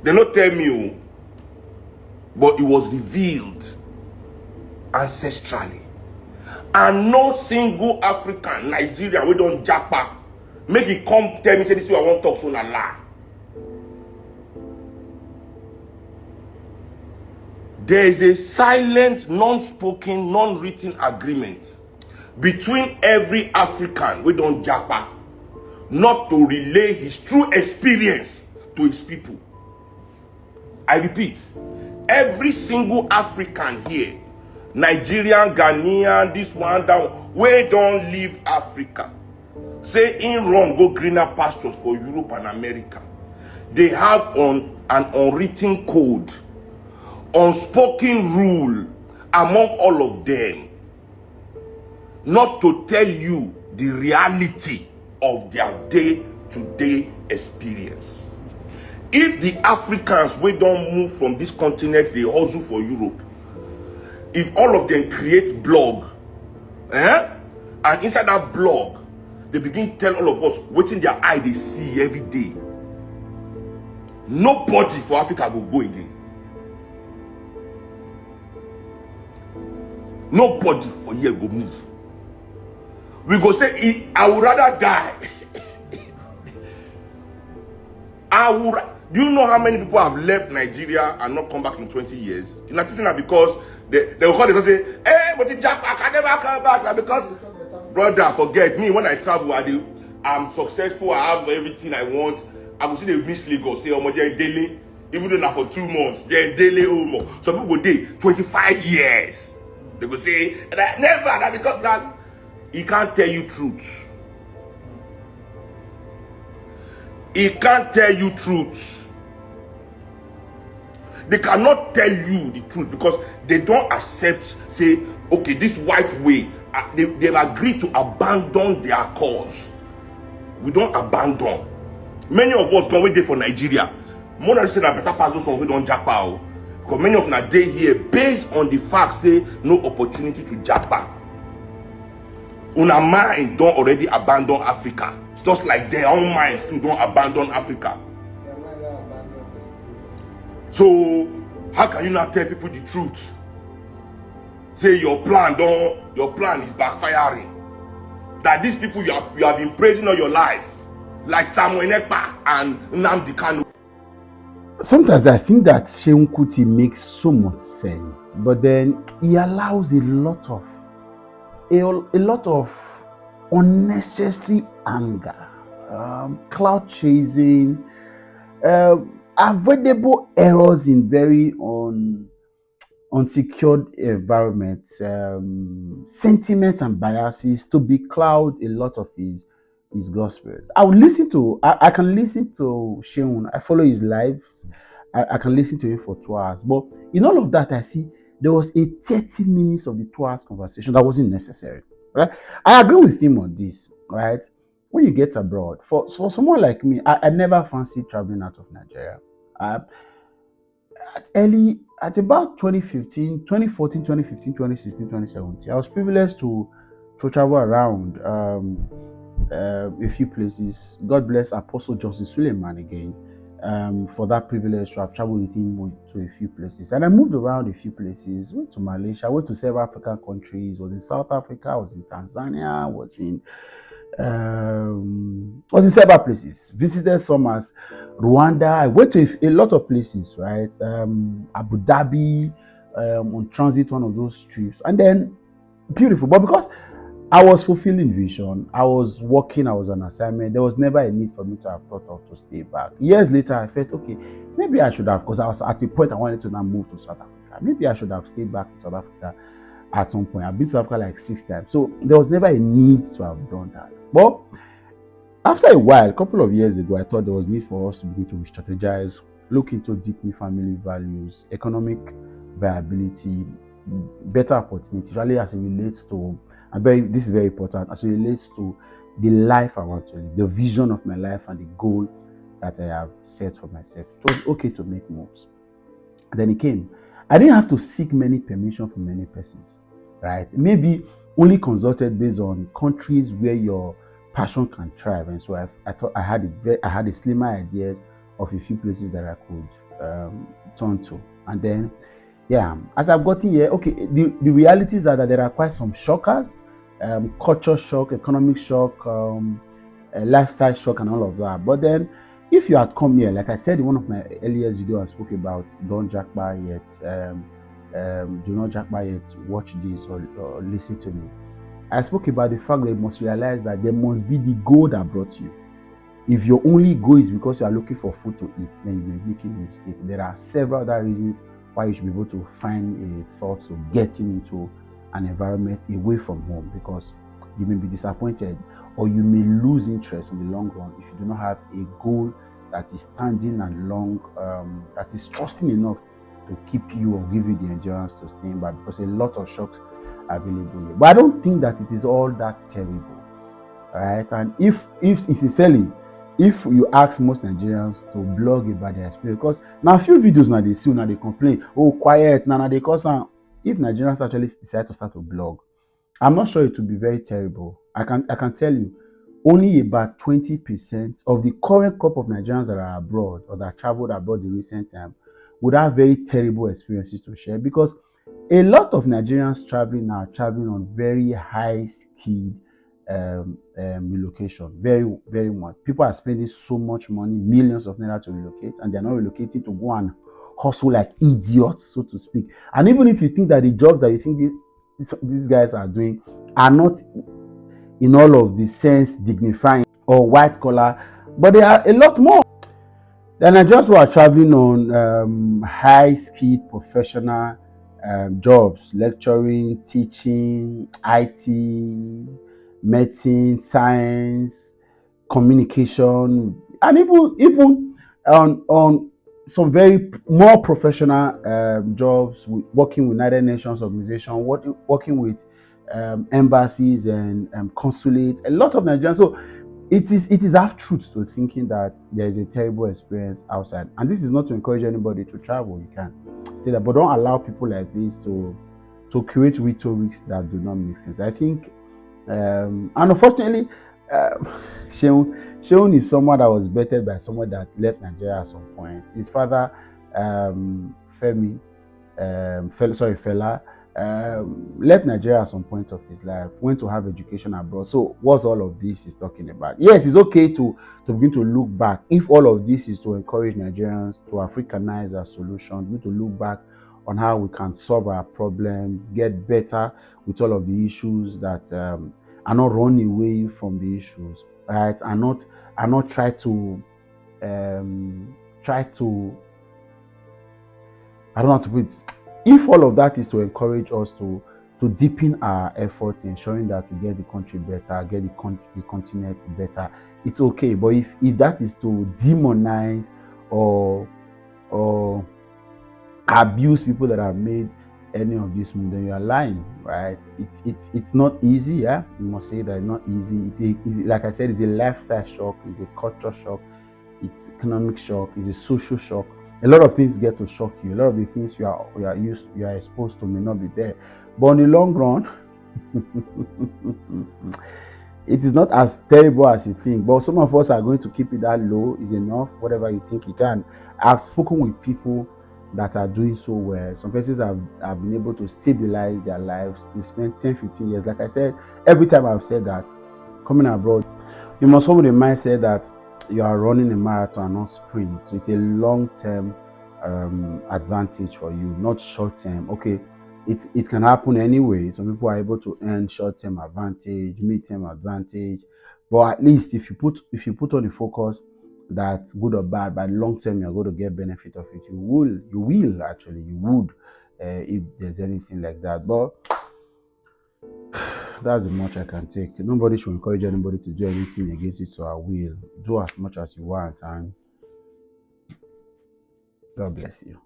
They not tell me, but it was revealed ancestrally. And no single African, Nigerian, we don't japa. Make it come tell me, say this is what I want to talk, so na lie. There is a silent, non-spoken, non-written agreement between every African we don't japa not to relay his true experience to his people. I repeat, every single African here, Nigerian, Ghanaian, this one, that one, we don't leave Africa. Say in run go greener pastures for Europe and America. They have an unwritten code, unspoken rule among all of them, not to tell you the reality of their day-to-day experience. If the Africans we don't move from this continent, they hustle for Europe. If all of them create blog, and inside that blog, they begin to tell all of us what in their eye they see every day, nobody for Africa will go again. Nobody for here will move. We go say, I would rather die. Do you know how many people have left Nigeria and not come back in 20 years? You're not saying that because they will call it and say, hey, but in Japan, I can never come back. Like, because, brother, forget me. When I travel, I'm successful. I have everything I want. I will see the miss Lagos, say, oh, they're daily. Even though not for 2 months, they're daily. Some people go day 25 years. They go say, never, that because that he can't tell you truth. He can't tell you truth. They cannot tell you the truth because they don't accept, say, okay, this white way, they've agreed to abandon their cause. We don't abandon. Many of us go away for Nigeria. More than say that better pass those ones we don't japa. Because many of them day here based on the fact, say, no opportunity to japa. Una mind don't already abandon Africa. Just like their own minds too don't abandon Africa. So how can you not tell people the truth? Say your plan is backfiring. That these people you have been praising all your life, like Samuel Ekpa and Nnamdi Kanu. Sometimes I think that Seun Kuti makes so much sense, but then he allows a lot of unnecessary anger, cloud chasing, avoidable errors in very unsecured environments, sentiments and biases to becloud a lot of his gospels. I can listen to Seun. I follow his lives. I can listen to him for 2 hours. But in all of that, I see there was a 30 minutes of the 2 hours conversation that wasn't necessary. Right? I agree with him on this, right? When you get abroad, for someone like me, I never fancied traveling out of Nigeria. At about 2015, 2014, 2015, 2016, 2017, I was privileged to travel around a few places. God bless Apostle Joseph Suleiman again for that privilege to have traveled with him to a few places. And I moved around a few places, went to Malaysia, went to several African countries, was in South Africa, was in Tanzania, was in several places. Visited some as Rwanda. I went to a lot of places, right? Abu Dhabi, on transit, one of those trips, and then beautiful. But because I was fulfilling vision, I was working, I was on assignment, there was never a need for me to have thought of to stay back. Years later, I felt, okay, maybe I should have, because I was at a point I wanted to now move to South Africa. Maybe I should have stayed back in South Africa at some point. I've been to South Africa like 6 times. So there was never a need to have done that. But after a while, a couple of years ago, I thought there was need for us to begin to strategize, look into deeply family values, economic viability, better opportunity, really as it relates to, this is very important, as it relates to the life I want to live, the vision of my life and the goal that I have set for myself. It was okay to make moves. And then it came. I didn't have to seek many permission from many persons, right? Maybe only consulted based on countries where your passion can thrive. And so I thought I had a slimmer idea of a few places that I could turn to. And then, yeah, as I've gotten here, okay, the realities are that there are quite some shockers, culture shock, economic shock, lifestyle shock, and all of that. But then, if you had come here, like I said in one of my earliest video, I spoke about don't jackpot yet, do not jackpot yet, watch this or listen to me. I spoke about the fact that you must realize that there must be the goal that brought you. If your only goal is because you are looking for food to eat, then you may be making a mistake. There are several other reasons why you should be able to find a thought to getting into an environment away from home, because you may be disappointed or you may lose interest in the long run if you do not have a goal that is standing and long, that is trusting enough to keep you or give you the endurance to stay in back, because a lot of shocks are available here. But I don't think that it is all that terrible. All right, and if sincerely, if you ask most Nigerians to blog about their experience, because now a few videos now they see, now they complain, oh quiet, now they cause some. If Nigerians actually decide to start to blog, I'm not sure it will be very terrible. I can tell you, only about 20% of the current crop of Nigerians that are abroad or that traveled abroad in recent time would have very terrible experiences to share, because a lot of Nigerians traveling now are traveling on very high skilled relocation. Very, very much. People are spending so much money, millions of naira to relocate, and they're not relocating to go and hustle like idiots, so to speak. And even if you think that the jobs that you think these guys are doing are not in all of the sense dignifying or white collar, but they are a lot more. The Nigerians who are traveling on high skilled professional jobs, lecturing, teaching, IT, medicine, science, communication, and even on some very more professional jobs, working with United Nations organization, working with embassies and consulates. A lot of Nigerians. So it is half truth to thinking that there is a terrible experience outside, and this is not to encourage anybody to travel. You can stay there, but don't allow people like this to create rhetorics that do not make sense. I think, and unfortunately, uh, Sheun is someone that was bettered by someone that left Nigeria at some point. His father, Femi, Fela, left Nigeria at some point of his life, went to have education abroad. So what's all of this is talking about? Yes, it's okay to begin to look back. If all of this is to encourage Nigerians to Africanize our solutions, we to look back on how we can solve our problems, get better with all of the issues that are not run away from the issues, right? And not try to I don't know how to put it. If all of that is to encourage us to deepen our effort in ensuring that we get the country better, get the continent better, it's okay. But if that is to demonize or abuse people that have made any of this move, then you are lying, right? It's not easy, yeah. You must say that it's not easy. It's like I said, it's a lifestyle shock, it's a culture shock, it's economic shock, it's a social shock. A lot of things get to shock you. A lot of the things you are exposed to may not be there. But in the long run, it is not as terrible as you think. But some of us are going to keep it that low is enough, whatever you think you can. I've spoken with people that are doing so well. Some persons have been able to stabilize their lives. They spent 10, 15 years. Like I said, every time I've said that, coming abroad, you must come with a mindset that you are running a marathon, not sprint. So it's a long-term advantage for you, not short-term. Okay, it can happen anyway. Some people are able to earn short-term advantage, mid-term advantage, but at least if you put on the focus that's good or bad, by long term you're going to get benefit of it. You will actually you would if there's anything like that. But that's the much I can take. Nobody should encourage anybody to do anything against it to our will. Do as much as you want, and God bless you.